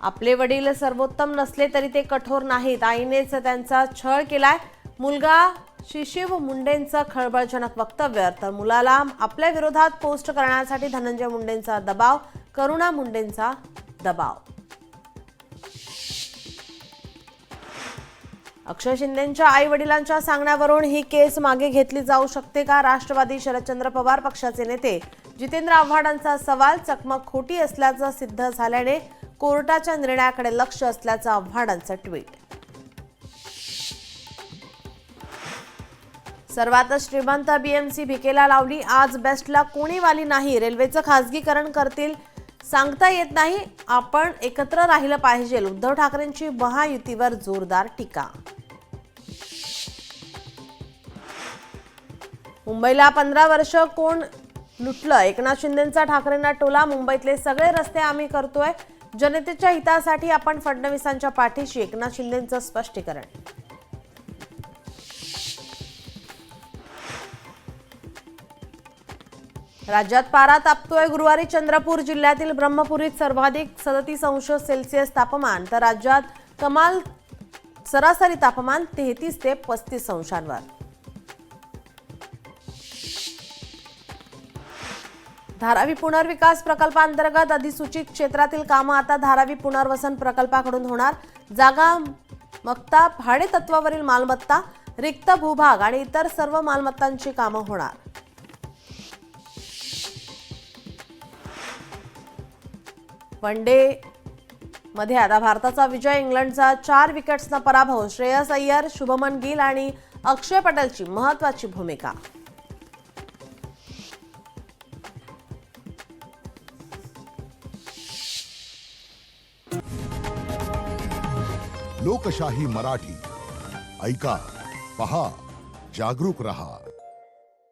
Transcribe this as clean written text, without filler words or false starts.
आपले वडील सर्वोत्तम नसले तरी ते कठोर नाहीत, आईनेच त्यांचा छळ केलाय. मुलगा शिशिव मुंडेंचं खळबळजनक वक्तव्य. तर मुलाला आपल्या विरोधात पोस्ट करण्यासाठी धनंजय मुंडेंचा दबाव, करुणा मुंडेंचा दबाव. अक्षय शिंदेंच्या आई वडिलांच्या सांगण्यावरून ही केस मागे घेतली जाऊ शकते का? राष्ट्रवादी शरदचंद्र पवार पक्षाचे नेते जितेंद्र आव्हाडांचा सवाल. चकमक खोटी असल्याचं सिद्ध झाल्याने कोर्टाच्या निर्णयाकडे लक्ष असल्याचं आव्हाडांचं ट्विट. सर्वात श्रीमंत बीएमसी भिकेला लावली. आज बेस्टला कोणी वाली नाही. रेल्वेचं खासगीकरण करतील सांगता येत नाही. आपण एकत्र राहिलं पाहिजे. उद्धव ठाकरेंची महायुतीवर जोरदार टीका. मुंबईला 15 वर्ष कोण लुटलं? एकनाथ शिंदेंचा ठाकरेंना टोला. मुंबईतले सगळे रस्ते आम्ही करतोय. जनतेच्या हितासाठी आपण फडणवीसांच्या पाठीशी. एकनाथ शिंदेंचं स्पष्टीकरण. राज्यात पारा तापतोय. गुरुवारी चंद्रपूर जिल्ह्यातील ब्रह्मपुरीत सर्वाधिक 37°C तापमान. तर राज्यात कमाल सरासरी तापमान 33 ते 35°वर. धारावी पुनर्विकास प्रकल्पांतर्गत अधिसूचित क्षेत्रातील कामं आता धारावी पुनर्वसन प्रकल्पाकडून होणार. जागा मक्ता, भाडे तत्वावरील मालमत्ता, रिक्त भूभाग आणि इतर सर्व मालमत्तांची कामं होणार. वन डे मध्ये आता भारताचा विजय. इंग्लंडचा 4 विकेट्सना पराभव. श्रेयस अय्यर, शुभमन गिल आणि अक्षय पटेलची महत्त्वाची भूमिका. लोकशाही मराठी ऐका, पहा, जागरूक रहा.